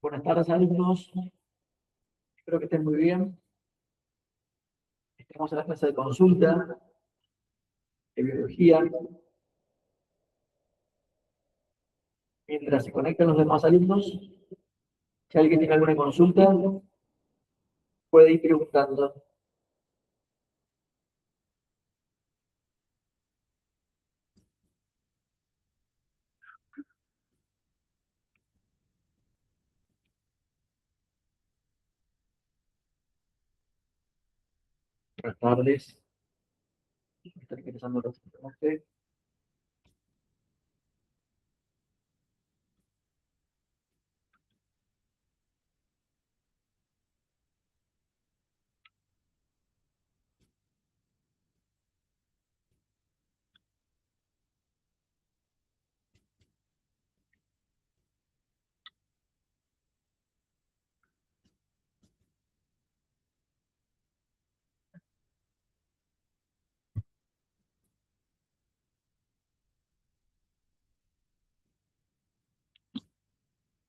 Buenas tardes, alumnos. Espero que estén muy bien. Estamos en la clase de consulta de biología. Mientras se conectan los demás alumnos, si alguien tiene alguna consulta, puede ir preguntando. Buenas tardes. Están ingresando los estudiantes.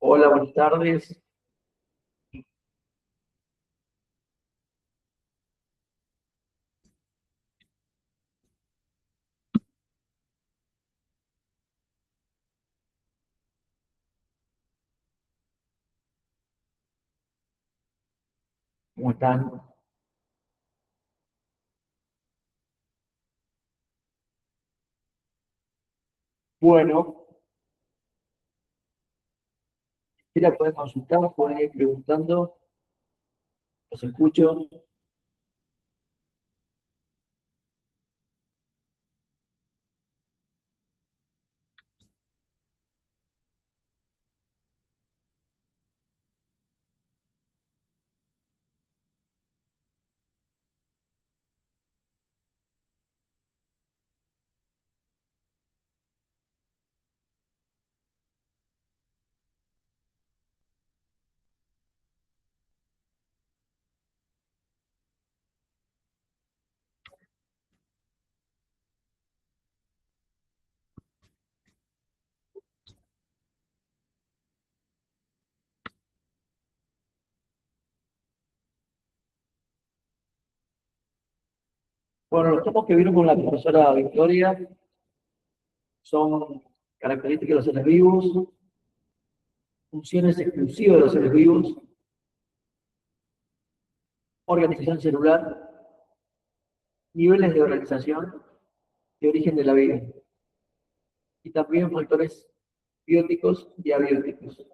Hola, buenas tardes. ¿Cómo están? Bueno, si la pueden consultar, pueden ir preguntando. Los escucho. Bueno, los temas que vieron con la profesora Victoria son características de los seres vivos, funciones exclusivas de los seres vivos, organización celular, niveles de organización y origen de la vida, y también factores bióticos y abióticos.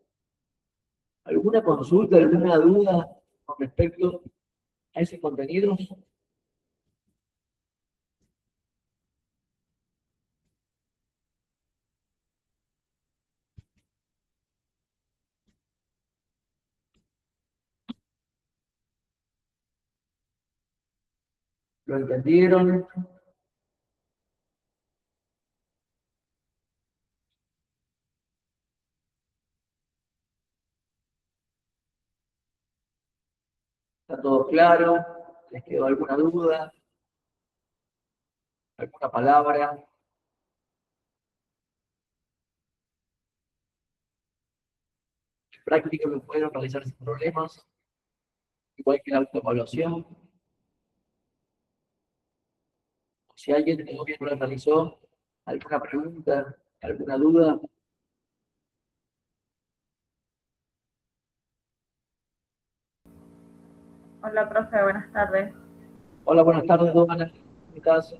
¿Alguna consulta, alguna duda con respecto a ese contenido? ¿Lo entendieron? ¿Está todo claro? ¿Les quedó alguna duda? ¿Alguna palabra? Prácticas que pudieron realizar sin problemas, igual que la autoevaluación. Si alguien todavía no la realizó, alguna pregunta, alguna duda. Hola, profe, buenas tardes. Hola, buenas tardes, Dona. ¿Cómo estás?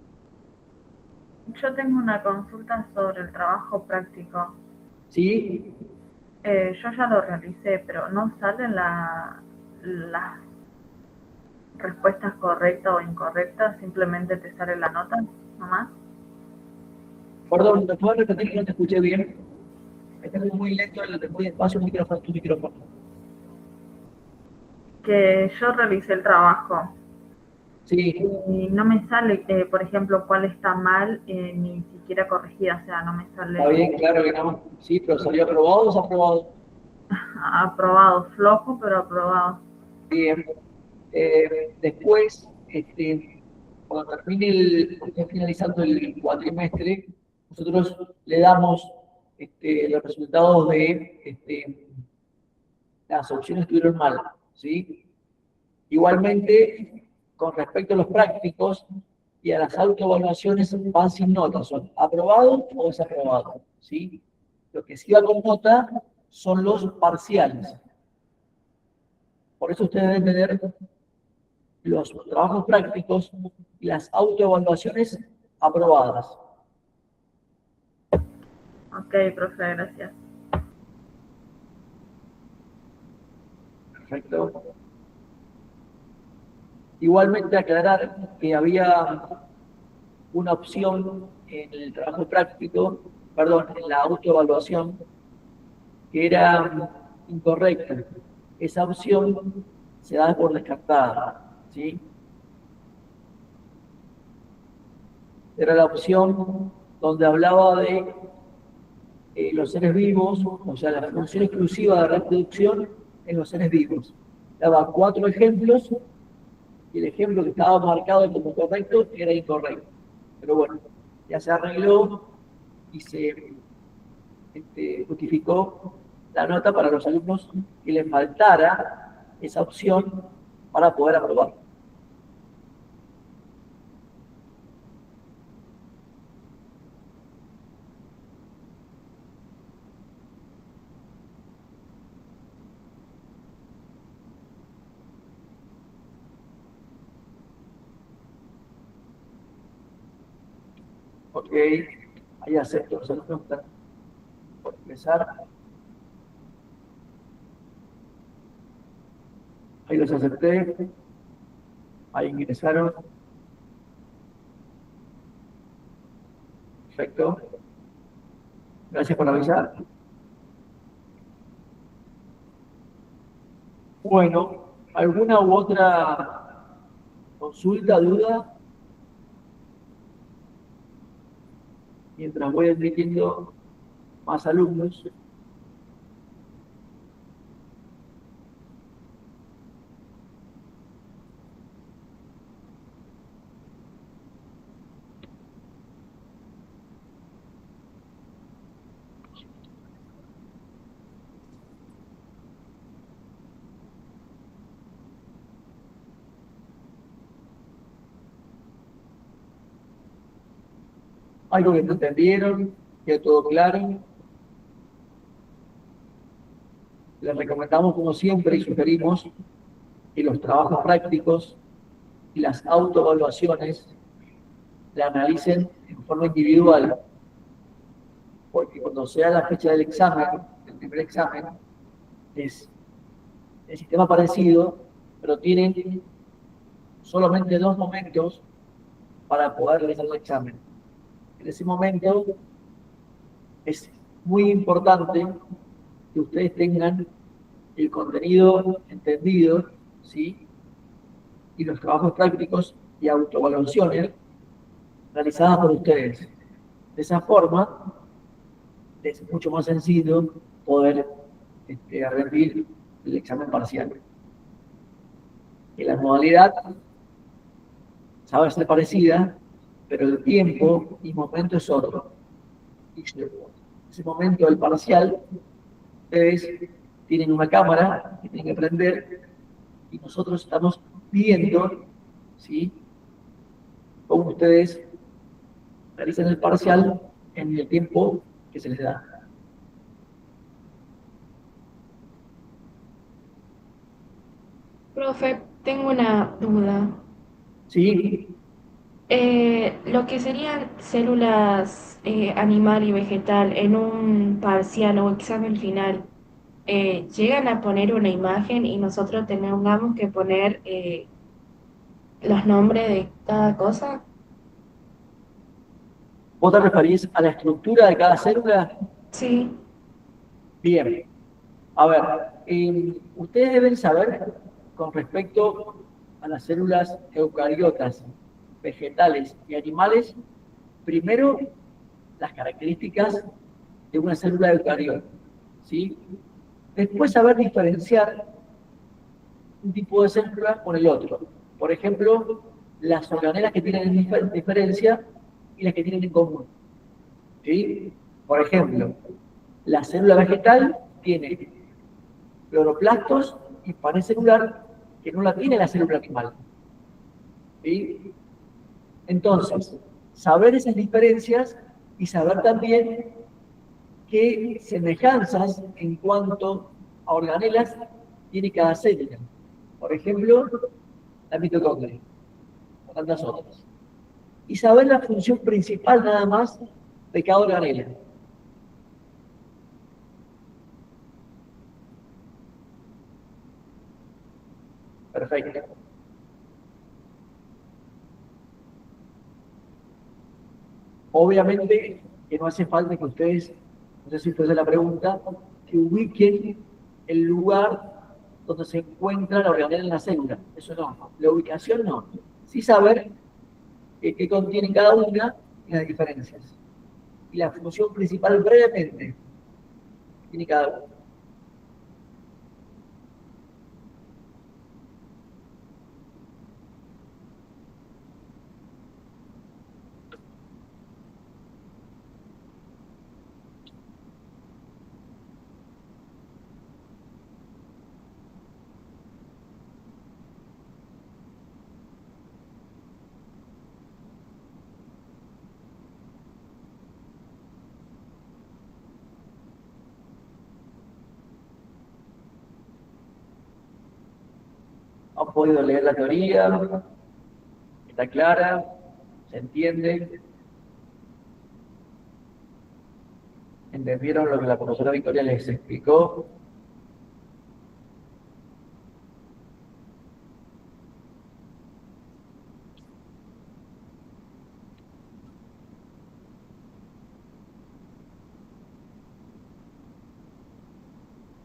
Yo tengo una consulta sobre el trabajo práctico. Sí, Yo ya lo realicé, pero no salen las respuestas correctas o incorrectas, simplemente te sale la nota, nomás. perdón, ¿me puedes repetir que no te escuché bien? Está muy lento, muy despacio tu micrófono. Que yo realicé el trabajo Sí, y no me sale, por ejemplo, cuál está mal, ni siquiera corregida, o sea, no me está sale bien, claro que no. Sí, pero salió aprobado o desaprobado. aprobado, flojo, pero aprobado. Bien. Después, cuando esté finalizando el cuatrimestre, nosotros le damos los resultados las opciones estuvieron mal, ¿sí? Igualmente, con respecto a los prácticos y a las autoevaluaciones, van sin nota, son aprobados o desaprobados, ¿sí? Lo que sí va con nota son los parciales. Por eso ustedes deben tener los trabajos prácticos y las autoevaluaciones aprobadas. Ok, profe, gracias. Perfecto. Igualmente aclarar que había una opción en el trabajo práctico, perdón, en la autoevaluación, que era incorrecta. Esa opción se da por descartada, ¿sí? Era la opción donde hablaba de los seres vivos, o sea, la función exclusiva de reproducción en los seres vivos. Daba 4 ejemplos y el ejemplo que estaba marcado como correcto era incorrecto. Pero bueno, ya se arregló y se justificó la nota para los alumnos que les faltara esa opción para poder aprobar. Ok, ahí acepto los alumnos que están por empezar. Ahí los acepté. Ahí ingresaron. Perfecto. Gracias por avisar. Bueno, ¿alguna u otra consulta, duda? Mientras voy admitiendo más alumnos. Algo que no entendieron, que todo claro. Les recomendamos, como siempre, y sugerimos que los trabajos prácticos y las autoevaluaciones la analicen en forma individual, porque cuando sea la fecha del examen, el primer examen, es el sistema parecido, pero tienen solamente 2 momentos para poder realizar el examen. En ese momento es muy importante que ustedes tengan el contenido entendido, ¿sí? Y los trabajos prácticos y autoevaluaciones realizadas por ustedes. De esa forma, es mucho más sencillo poder rendir el examen parcial. Y la modalidad sabe ser parecida, pero el tiempo y momento es otro. Y ese momento del parcial, ustedes tienen una cámara que tienen que prender y nosotros estamos viendo, ¿sí?, cómo ustedes realizan el parcial en el tiempo que se les da. Profe, tengo una duda. ¿Sí? Lo que serían células animal y vegetal en un parcial o examen final, ¿llegan a poner una imagen y nosotros tengamos que poner los nombres de cada cosa? ¿Vos te referís a la estructura de cada célula? Sí. Bien. A ver, ustedes deben saber con respecto a las células eucariotas, vegetales y animales, primero las características de una célula eucariota, ¿sí? Después saber diferenciar un tipo de célula con el otro. Por ejemplo, las organelas que tienen diferencia y las que tienen en común, ¿sí? Por ejemplo, la célula vegetal tiene cloroplastos y pared celular que no la tiene la célula animal. ¿Sí? Entonces, saber esas diferencias y saber también qué semejanzas en cuanto a organelas tiene cada célula. Por ejemplo, la mitocondria, o tantas otras. Y saber la función principal nada más de cada organela. Perfecto. Obviamente que no hace falta que ustedes, no sé si ustedes la pregunta, que ubiquen el lugar donde se encuentra la organela en la célula. Eso no. La ubicación no. Sí saber qué contienen cada una y las diferencias. Y la función principal brevemente tiene cada una. ¿Han podido leer la teoría? ¿Está clara? ¿Se entiende? ¿Entendieron lo que la profesora Victoria les explicó?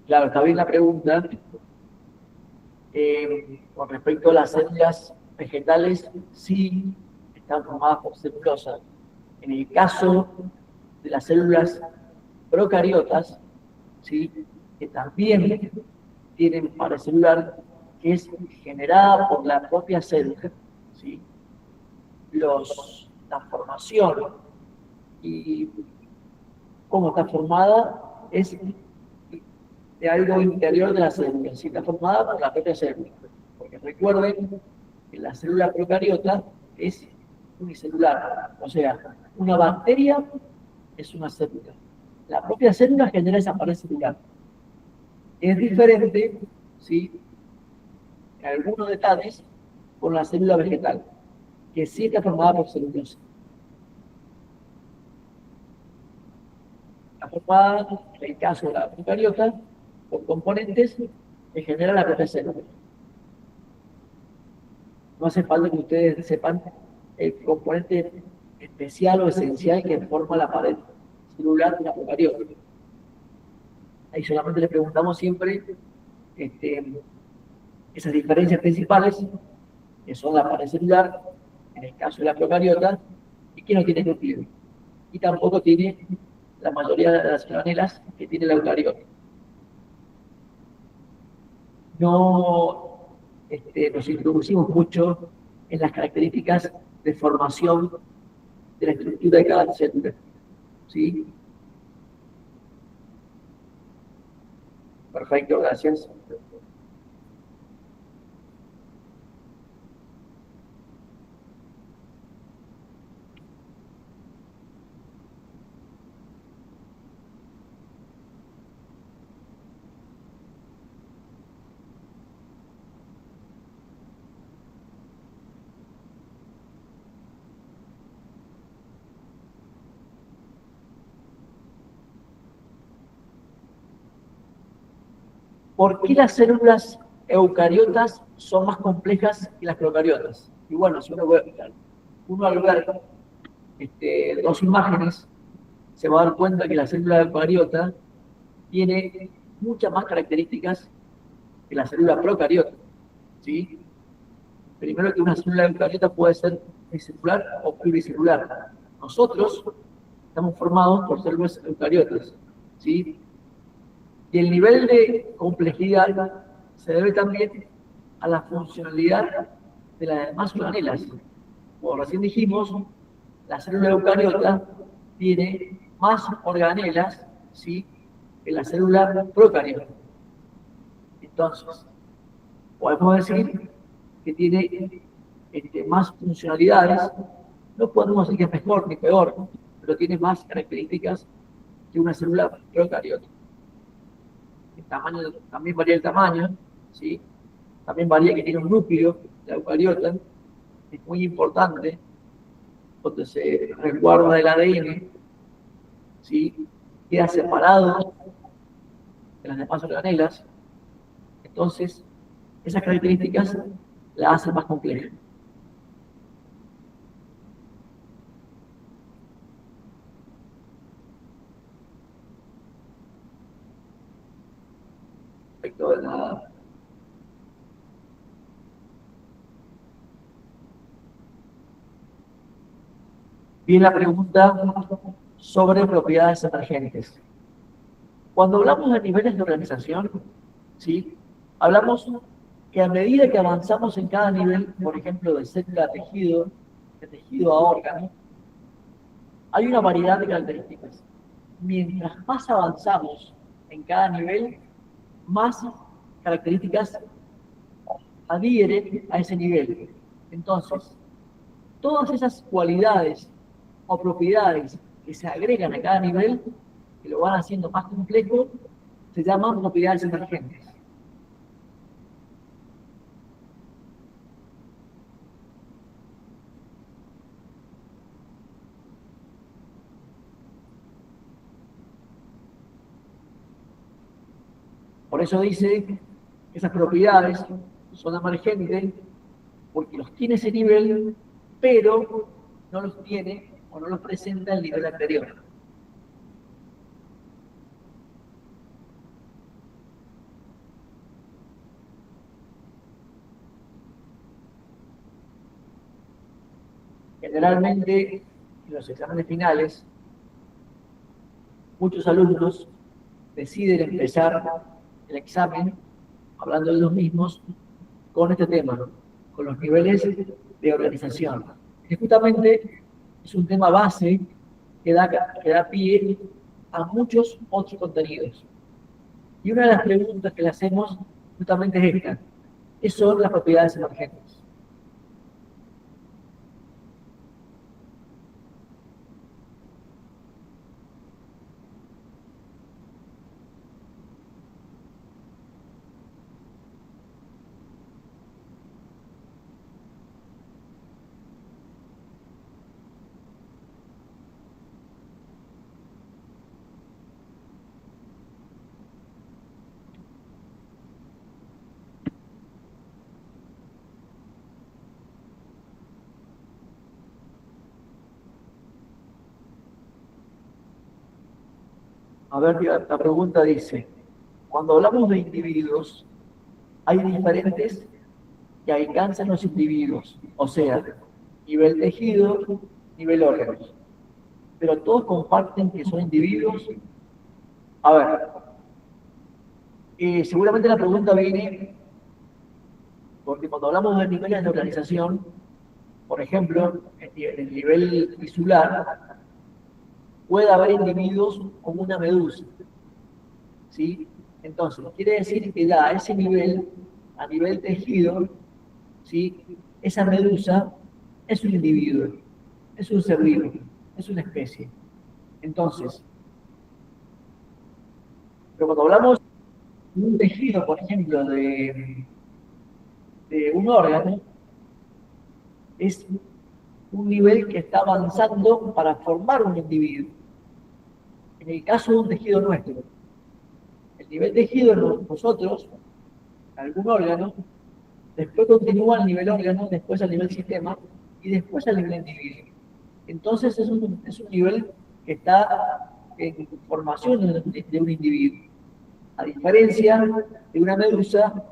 Claro, está bien la pregunta. Con respecto a las células vegetales, sí están formadas por celulosa. En el caso de las células procariotas, ¿sí? Que también tienen pared celular, que es generada por la propia célula, ¿sí? La formación y cómo está formada es de algo interior de la célula, ¿sí? Está formada por la propia célula. Porque recuerden que la célula procariota es unicelular, o sea, una bacteria es una célula. La propia célula genera esa pared celular. Es diferente, ¿sí? En algunos detalles con la célula vegetal, que sí está formada por celulosa. Está formada, en el caso de la procariota, por componentes que genera la propia célula. No hace falta que ustedes sepan el componente especial o esencial que forma la pared celular de la procariota. Ahí solamente le preguntamos siempre esas diferencias principales, que son la pared celular, en el caso de la procariota, y que no tiene núcleo. Y tampoco tiene la mayoría de las organelas que tiene la eucariota. No nos introducimos mucho en las características de formación de la estructura de cada célula. ¿Sí? Perfecto, gracias. ¿Por qué las células eucariotas son más complejas que las procariotas? Y bueno, si uno al ver dos imágenes, se va a dar cuenta que la célula eucariota tiene muchas más características que la célula procariota. ¿Sí? Primero, que una célula eucariota puede ser unicelular o pluricelular. Nosotros estamos formados por células eucariotas. ¿Sí? Y el nivel de complejidad se debe también a la funcionalidad de las demás organelas. Como recién dijimos, la célula eucariota tiene más organelas, ¿sí?, que la célula procariota. Entonces, podemos decir que tiene más funcionalidades, no podemos decir que es mejor ni peor, pero tiene más características que una célula procariota. El tamaño, también varía el tamaño, ¿sí? También varía que tiene un núcleo, la eucariota, es muy importante, donde se resguarda el ADN, ¿sí? Queda separado de las demás organelas, entonces esas características la hacen más compleja. Respecto de la Bien, la pregunta sobre propiedades emergentes. Cuando hablamos de niveles de organización, ¿sí? Hablamos que a medida que avanzamos en cada nivel, por ejemplo, de célula a tejido, de tejido a órgano, hay una variedad de características. Mientras más avanzamos en cada nivel, más características adhieren a ese nivel. Entonces, todas esas cualidades o propiedades que se agregan a cada nivel, que lo van haciendo más complejo, se llaman propiedades emergentes. Por eso dice que esas propiedades son emergentes porque los tiene ese nivel, pero no los tiene o no los presenta el nivel anterior. Generalmente, en los exámenes finales, muchos alumnos deciden empezar el examen, hablando de los mismos, con este tema, ¿no? Con los niveles de organización. Que justamente es un tema base que da pie a muchos otros contenidos. Y una de las preguntas que le hacemos justamente es esta: ¿qué son las propiedades emergentes? A ver, la pregunta dice: cuando hablamos de individuos, hay diferentes que alcanzan los individuos, o sea, nivel tejido, nivel órganos. Pero todos comparten que son individuos. A ver, seguramente la pregunta viene porque cuando hablamos de niveles de organización, por ejemplo, en el nivel tisular, puede haber individuos como una medusa, ¿sí? Entonces, quiere decir que ya a ese nivel, a nivel tejido, ¿sí? Esa medusa es un individuo, es un ser vivo, es una especie. Entonces, pero cuando hablamos de un tejido, por ejemplo, de un órgano, es un nivel que está avanzando para formar un individuo. En el caso de un tejido nuestro, el nivel tejido en nosotros, algún órgano, después continúa al nivel órgano, después al nivel sistema y después al nivel individuo. Entonces es un nivel que está en formación de un individuo. A diferencia de una medusa,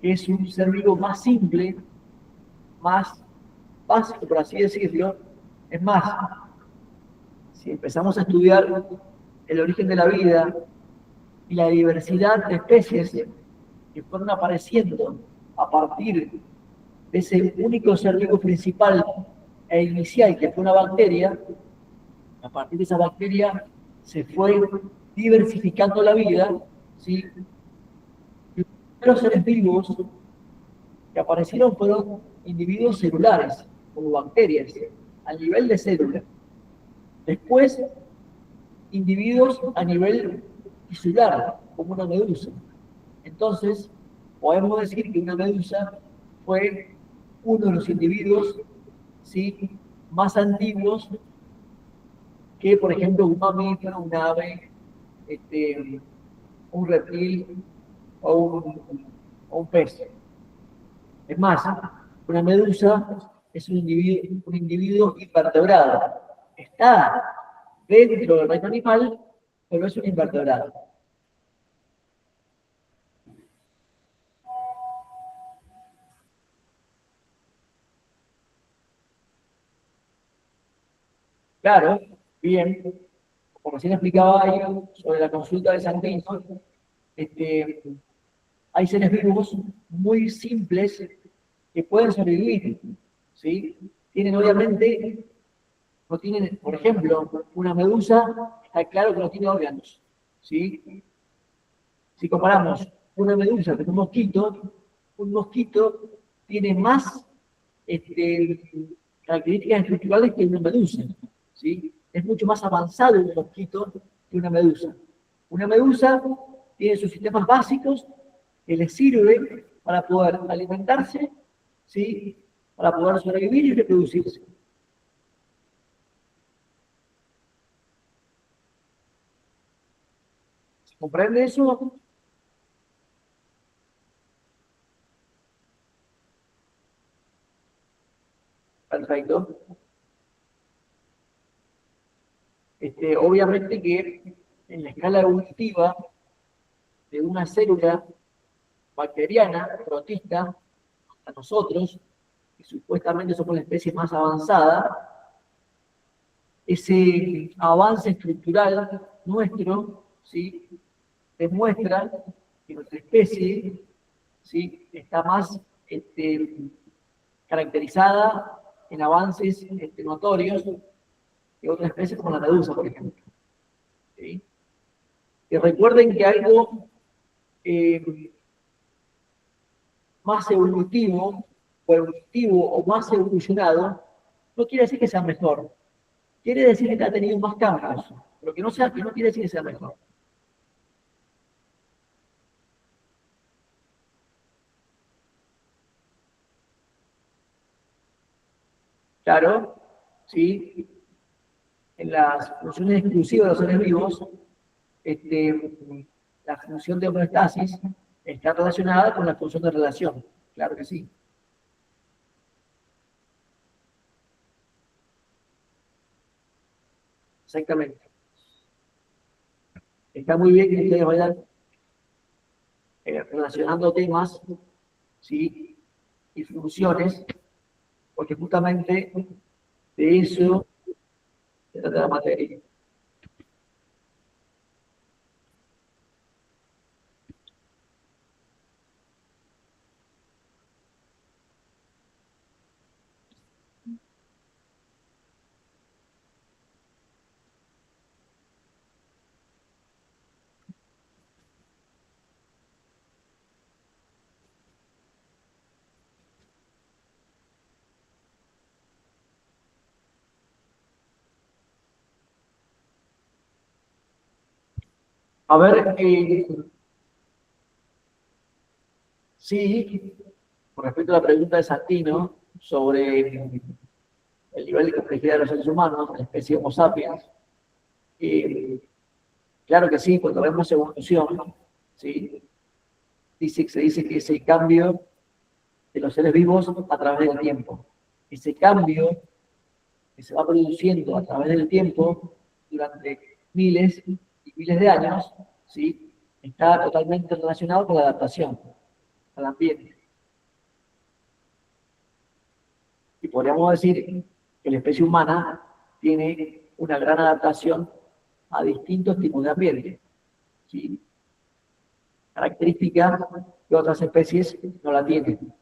que es un ser vivo más simple, más básico, por así decirlo. Es más, si empezamos a estudiar el origen de la vida y la diversidad de especies que fueron apareciendo a partir de ese único ser vivo principal e inicial, que fue una bacteria, a partir de esa bacteria se fue diversificando la vida, ¿sí? Y primeros seres vivos que aparecieron fueron individuos celulares, como bacterias, a nivel de célula. Después, individuos a nivel tisular, como una medusa. Entonces, podemos decir que una medusa fue uno de los individuos, ¿sí?, más antiguos que, por ejemplo, un mamífero, un ave, un reptil o un pez. Es más, una medusa es un individuo invertebrado. Está dentro del reino animal, pero es un invertebrado. Claro, bien, como recién explicaba yo sobre la consulta de Santino, hay seres vivos muy simples que pueden sobrevivir, ¿sí? Tienen obviamente, no tienen, por ejemplo, una medusa, está claro que no tiene órganos, ¿sí? Si comparamos una medusa con un mosquito tiene más características estructurales que una medusa, ¿sí? Es mucho más avanzado un mosquito que una medusa. Una medusa tiene sus sistemas básicos que les sirve para poder alimentarse, ¿sí?, para poder sobrevivir y reproducirse. ¿Se comprende eso? Perfecto. Obviamente que en la escala evolutiva de una célula bacteriana, protista, a nosotros, que supuestamente somos la especie más avanzada, ese avance estructural nuestro, ¿sí?, demuestra que nuestra especie, ¿sí?, está más caracterizada en avances notorios que otras especies como la medusa, por ejemplo. ¿Sí? Y recuerden que algo eh, más evolutivo o más evolucionado no quiere decir que sea mejor. Quiere decir que ha tenido más cambios. Lo que no sea, que no quiere decir que sea mejor. Claro, ¿sí? En las funciones exclusivas de los seres vivos, la función de homeostasis está relacionada con la función de relación. Claro que sí. Exactamente. Está muy bien que ustedes vayan relacionando temas, ¿sí?, y funciones, porque justamente de eso se trata la materia. A ver, sí, con respecto a la pregunta de Santino sobre el nivel de complejidad de los seres humanos, la especie Homo sapiens, eh, claro que sí, cuando vemos evolución, ¿sí?, se dice que es el cambio de los seres vivos a través del tiempo. Ese cambio que se va produciendo a través del tiempo durante miles y miles de años, ¿sí?, está totalmente relacionado con la adaptación al ambiente. Y podríamos decir que la especie humana tiene una gran adaptación a distintos tipos de ambiente, ¿sí?, características que otras especies no la tienen.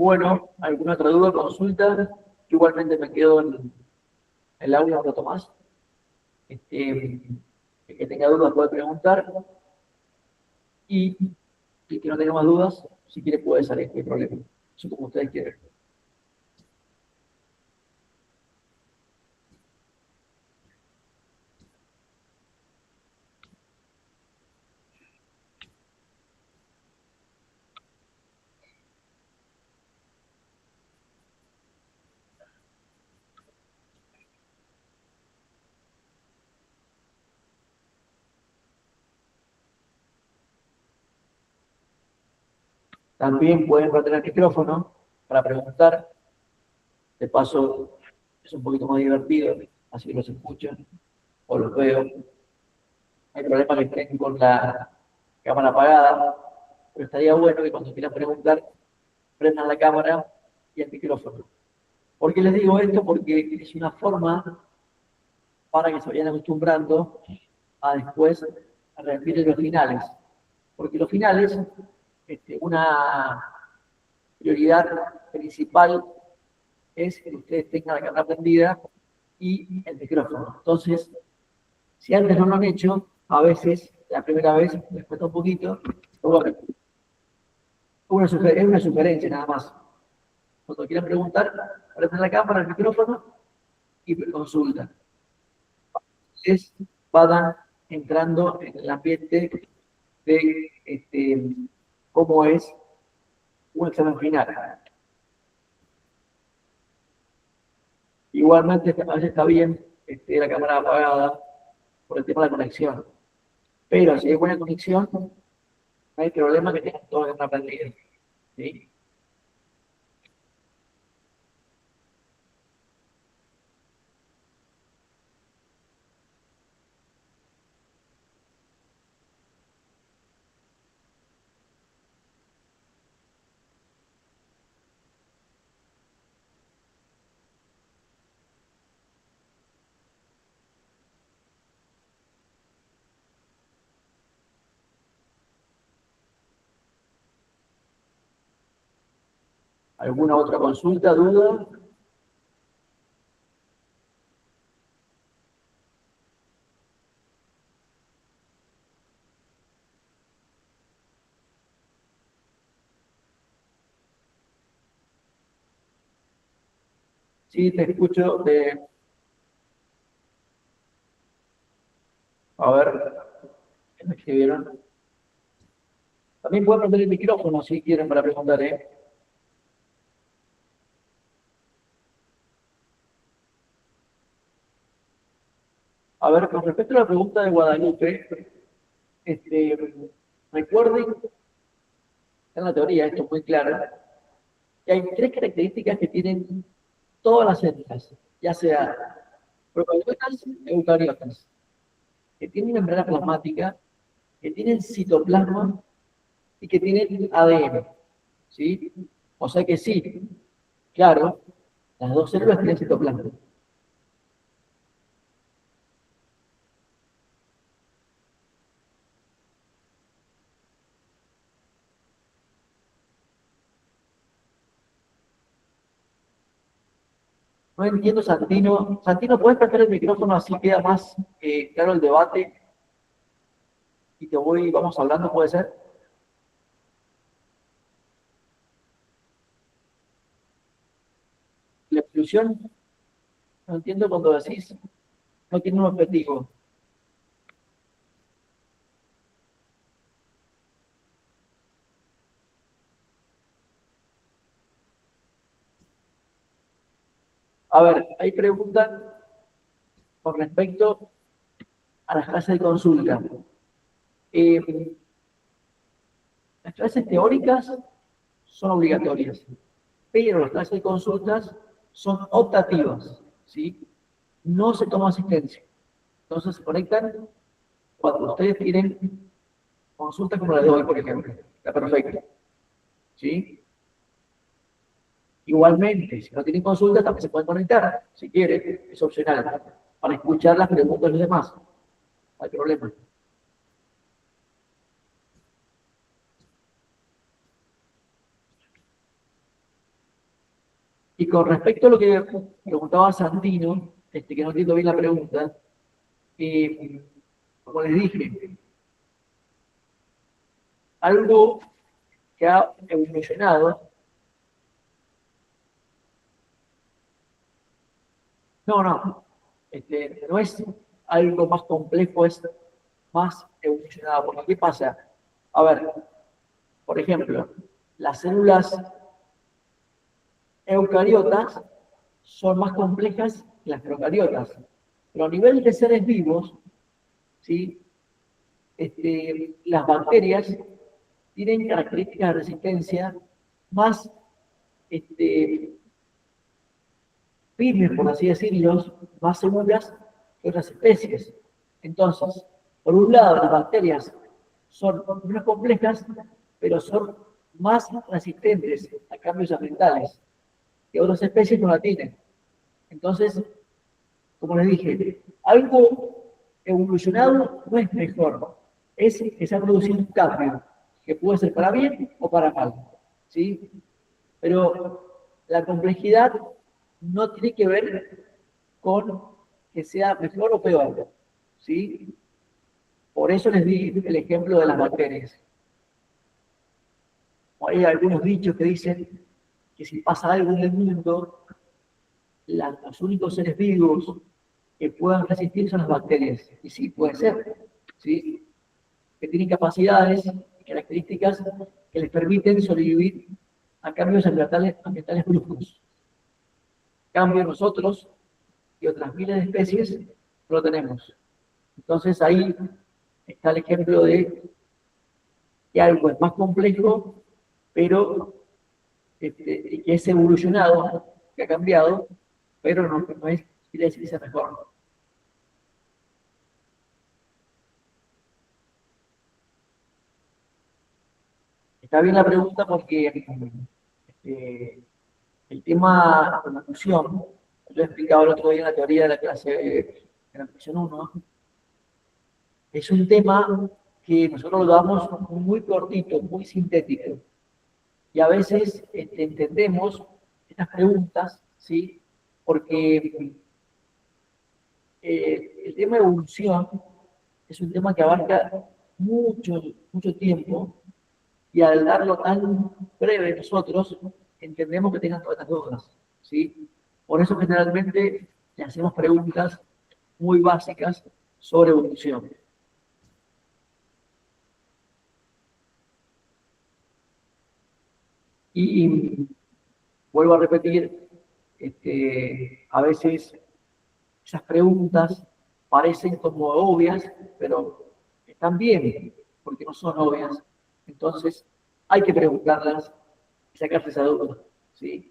Bueno, ¿alguna otra duda, consulta? Yo igualmente me quedo en el aula un rato más. El que tenga dudas puede preguntar y el que no tenga más dudas, si quiere puede salir, no hay problema. Eso como ustedes quieran. También pueden prender el micrófono para preguntar. De paso, es un poquito más divertido, así los escuchan o los veo. No hay problema que estén con la cámara apagada, pero estaría bueno que cuando quieran preguntar, prendan la cámara y el micrófono. ¿Por qué les digo esto? Porque es una forma para que se vayan acostumbrando a después a repetir los finales. Porque los finales, una prioridad principal es que ustedes tengan la cámara prendida y el micrófono. Entonces, si antes no lo han hecho, a veces, la primera vez, les cuesta un poquito, pero bueno, es una sugerencia nada más. Cuando quieran preguntar, prenden la cámara, el micrófono y consultan. Entonces, van entrando en el ambiente de cómo es un examen final. Igualmente, a veces está bien la cámara apagada por el tema de la conexión. Pero si hay buena conexión, no hay problema que tengan toda la cámara prendida. ¿Sí? ¿Alguna otra consulta, duda? Sí, te escucho. A ver, ¿qué me escribieron? También pueden prender el micrófono si quieren para preguntar, ¿eh? A ver, con respecto a la pregunta de Guadalupe, recuerden, en la teoría esto es muy claro, que hay tres características que tienen todas las células, ya sea procariotas, eucariotas, que tienen membrana plasmática, que tienen citoplasma y que tienen ADN, ¿sí? O sea que sí, claro, las dos células tienen citoplasma. No entiendo, Santino. Santino, ¿puedes prender el micrófono así queda más claro el debate? Y vamos hablando, ¿puede ser? La exclusión, no entiendo cuando decís, no tiene un objetivo. A ver, hay preguntas con respecto a las clases de consulta. Las clases teóricas son obligatorias, pero las clases de consultas son optativas, ¿sí? No se toma asistencia. Entonces se conectan cuando ustedes tienen consulta como la de hoy, por ejemplo. Está perfecto. ¿Sí? Igualmente, si no tienen consulta, también se pueden conectar, si quieren, es opcional, para escuchar las preguntas de los demás. No hay problema. Y con respecto a lo que preguntaba Santino, que no entiendo bien la pregunta, como les dije, algo que ha evolucionado, no, no es algo más complejo, es más evolucionado. Porque, ¿qué pasa? A ver, por ejemplo, las células eucariotas son más complejas que las procariotas. Pero a nivel de seres vivos, ¿sí? Las bacterias tienen características de resistencia más firmes, por así decirlo, más seguras que otras especies. Entonces, por un lado, las bacterias son menos complejas, pero son más resistentes a cambios ambientales, que otras especies no la tienen. Entonces, como les dije, algo evolucionado no es mejor, es que se ha producido un cambio, que puede ser para bien o para mal, ¿sí? Pero la complejidad no tiene que ver con que sea mejor o peor, ¿sí? Por eso les di el ejemplo de las bacterias. Hay algunos dichos que dicen que si pasa algo en el mundo, los únicos seres vivos que puedan resistir son las bacterias. Y sí, puede ser, ¿sí? Que tienen capacidades y características que les permiten sobrevivir a cambios ambientales bruscos. En cambio, nosotros y otras miles de especies no lo tenemos. Entonces ahí está el ejemplo de que algo es más complejo, pero que es evolucionado, que ha cambiado, pero no es, quiere decir que sea mejor. Está bien la pregunta porque el tema de la nutrición, yo he explicado el otro día en la teoría de la clase de la nutrición 1, es un tema que nosotros lo damos muy cortito, muy sintético. Y a veces entendemos estas preguntas, ¿sí? Porque el tema de evolución es un tema que abarca mucho tiempo y al darlo tan breve nosotros entendemos que tengan todas estas dudas, ¿sí? Por eso generalmente le hacemos preguntas muy básicas sobre evolución. Y vuelvo a repetir, a veces esas preguntas parecen como obvias, pero están bien, porque no son obvias. Entonces, hay que preguntarlas y sacarse esa duda, ¿sí?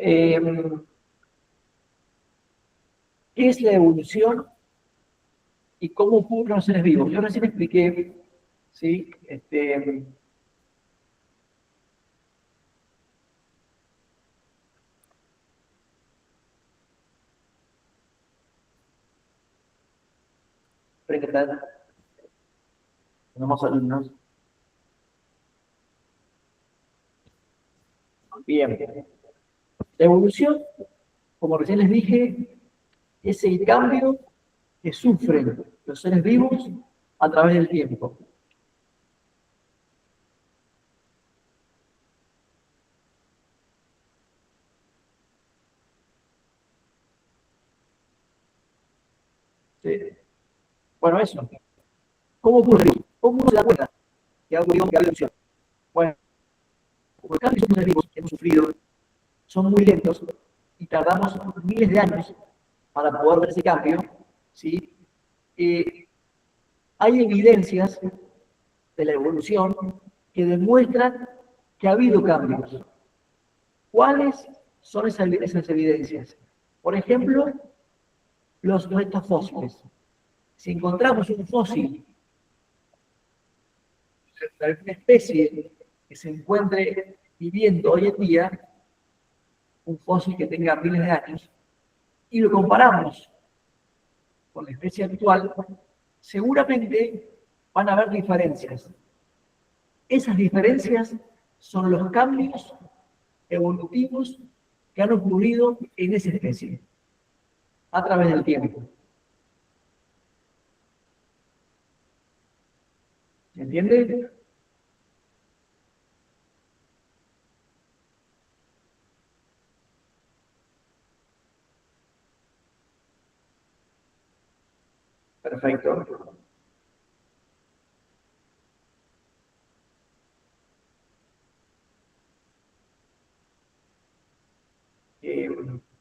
¿Qué es la evolución y cómo ocurren los seres vivos? Yo recién expliqué, ¿sí? ¿Qué tal? Tenemos alumnos. Bien. La evolución, como recién les dije, es el cambio que sufren los seres vivos a través del tiempo. ¿Sí? Bueno, eso. ¿Cómo ocurre? ¿Cómo uno se da cuenta que ha ocurrido que ha evolución? Bueno, como los cambios que los seres vivos hemos sufrido son muy lentos y tardamos miles de años para poder ver ese cambio, ¿sí? Hay evidencias de la evolución que demuestran que ha habido cambios. ¿Cuáles son esas evidencias? Por ejemplo, los restos fósiles. Si encontramos un fósil de alguna especie que se encuentre viviendo hoy en día, un fósil que tenga miles de años, y lo comparamos con la especie actual, seguramente van a haber diferencias. Esas diferencias son los cambios evolutivos que han ocurrido en esa especie a través del tiempo. ¿Se entiende? Perfecto.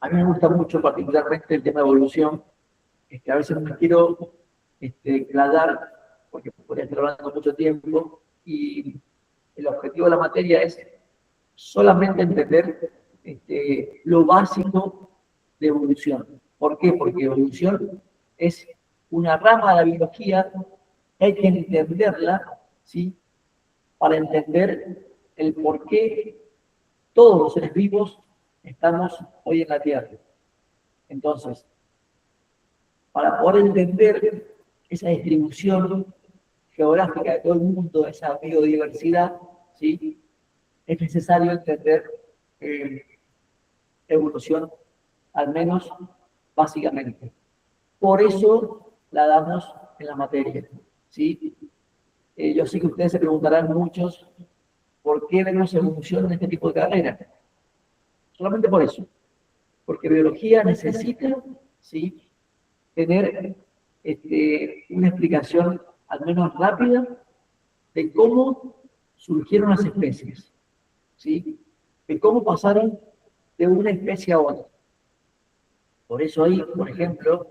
A mí me gusta mucho particularmente el tema de evolución. A veces no me quiero aclarar porque podría estar hablando mucho tiempo y el objetivo de la materia es solamente entender lo básico de evolución. ¿Por qué? Porque evolución es una rama de la biología que hay que entenderla, ¿sí? Para entender el por qué todos los seres vivos estamos hoy en la Tierra. Entonces, para poder entender esa distribución geográfica de todo el mundo, esa biodiversidad, ¿sí? Es necesario entender evolución, al menos básicamente. Por eso la damos en la materia, ¿sí? Yo sé que ustedes se preguntarán muchos por qué vemos evolución en este tipo de carreras. Solamente por eso, porque biología necesita, ¿sí? Tener una explicación al menos rápida de cómo surgieron las especies, ¿sí? De cómo pasaron de una especie a otra. Por eso ahí, por ejemplo,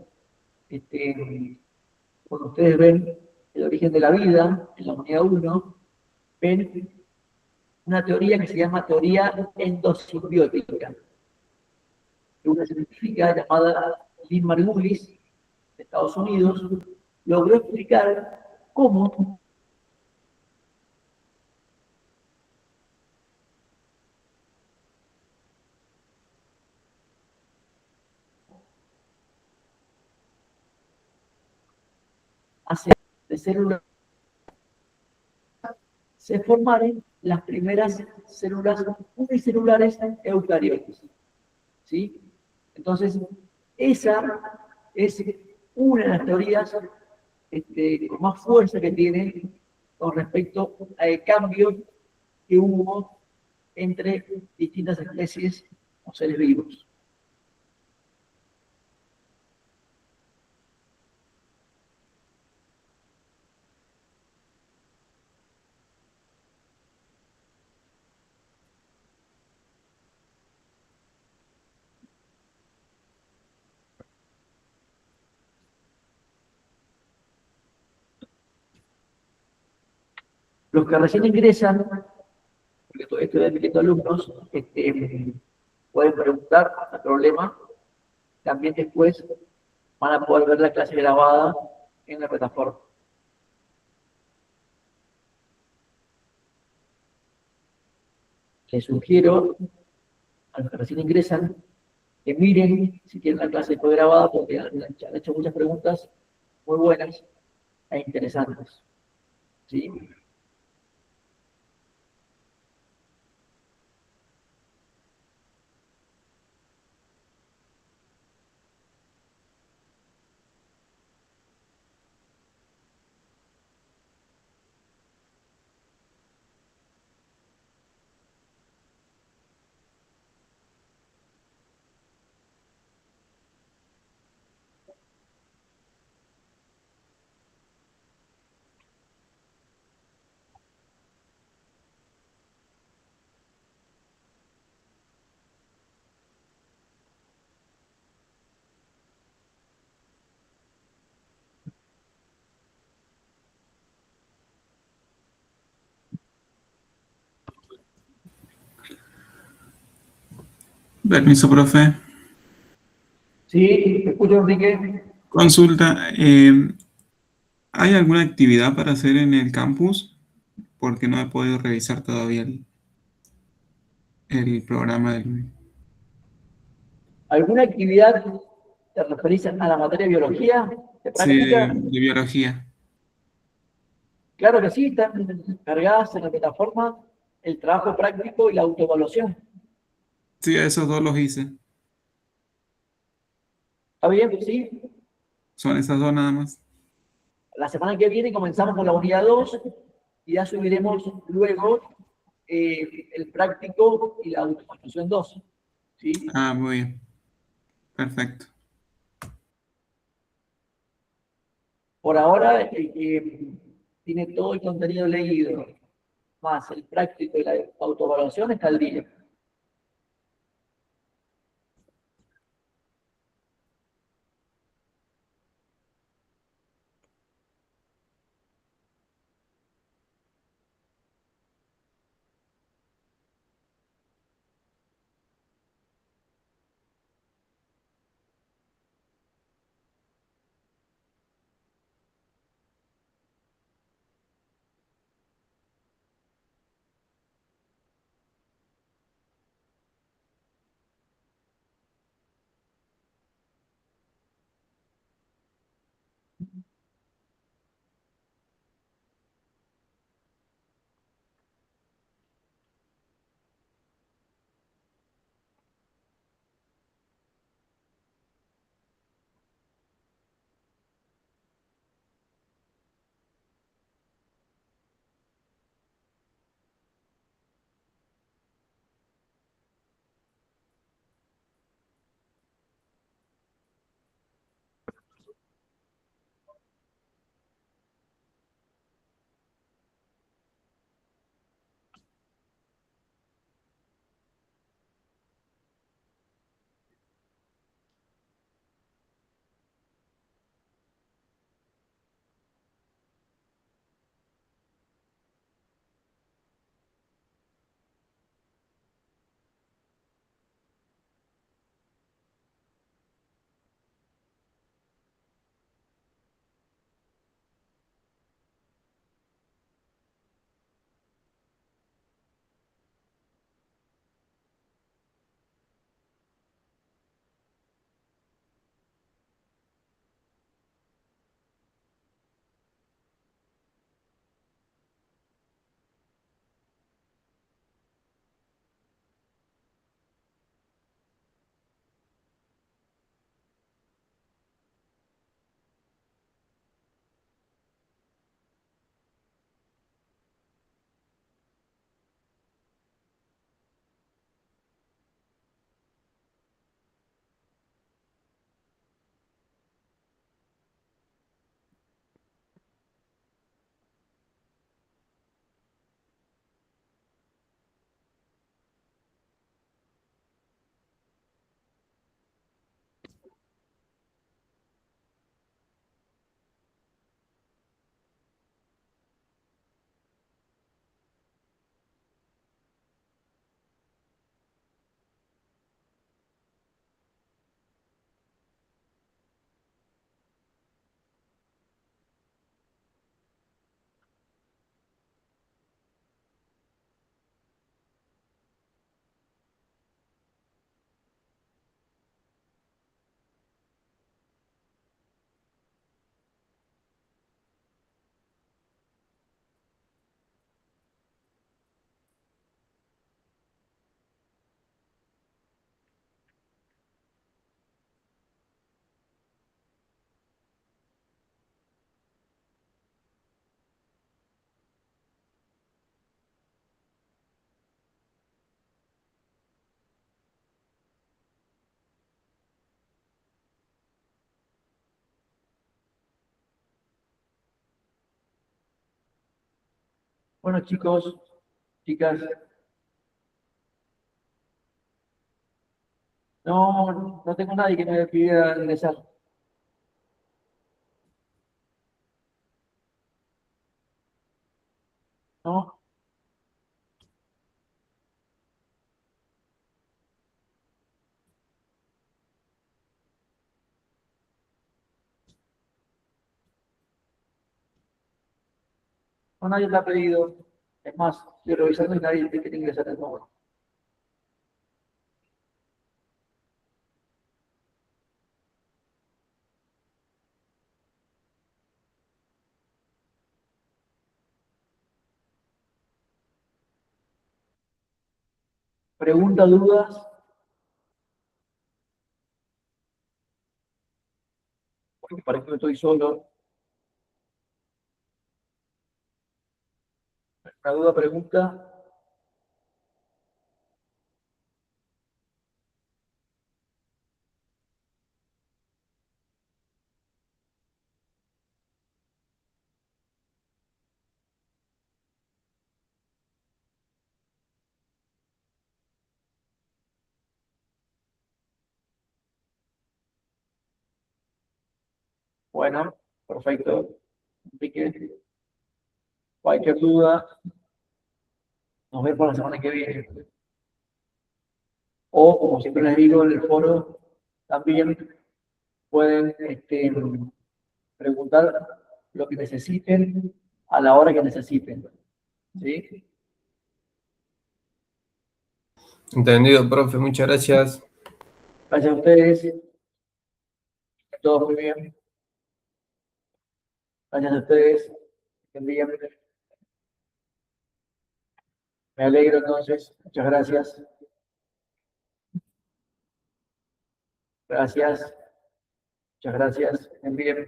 cuando ustedes ven el origen de la vida, en la unidad 1, ven una teoría que se llama teoría endosimbiótica, que una científica llamada Lynn Margulis, de Estados Unidos, logró explicar cómo hace de células se formaron las primeras células unicelulares eucariotas, ¿sí? Entonces, esa es una de las teorías con más fuerza que tiene con respecto al cambio que hubo entre distintas especies o seres vivos. Los que recién ingresan, porque todavía estoy admitiendo alumnos, pueden preguntar, no hay problema. También después van a poder ver la clase grabada en la plataforma. Les sugiero a los que recién ingresan que miren si tienen la clase después grabada, porque han hecho muchas preguntas muy buenas e interesantes. ¿Sí? Permiso, profe. ¿Sí? ¿Me escucho, Enrique? Consulta. ¿Hay alguna actividad para hacer en el campus? Porque no he podido revisar todavía el programa del... ¿Alguna actividad te referís a la materia de biología, de Sí, práctica? de biología. Claro que sí, están cargadas en la plataforma el trabajo práctico y la autoevaluación. Sí, esos dos los hice. ¿Está bien? Sí. Son esas dos nada más. La semana que viene comenzamos con la unidad 2 y ya subiremos luego el práctico y la autoevaluación 2. ¿Sí? Ah, muy bien. Perfecto. Por ahora, tiene todo el contenido leído, más el práctico y la autoevaluación está al día. Bueno, chicos, chicas, no tengo nadie que me pida ingresar. ¿No? No, nadie me ha pedido. Es más, estoy revisando y nadie te quiere ingresar al nuevo. Pregunta, dudas. Porque parece que estoy solo. ¿Una duda, pregunta? Bueno, perfecto. Enrique, cualquier duda, nos vemos la semana que viene. O, como siempre les digo, en el foro también pueden preguntar lo que necesiten a la hora que necesiten. ¿Sí? Entendido, profe, muchas gracias. Gracias a ustedes. Todo muy bien. Gracias a ustedes. Que estén bien. Me alegro entonces. Muchas gracias. Gracias. Muchas gracias. Que estén bien.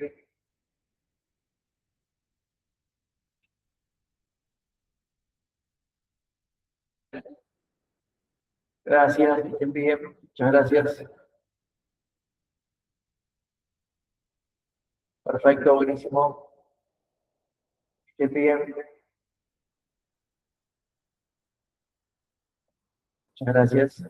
Gracias. Que estén bien. Muchas gracias. Perfecto, buenísimo. Que estén bien. Muchas gracias.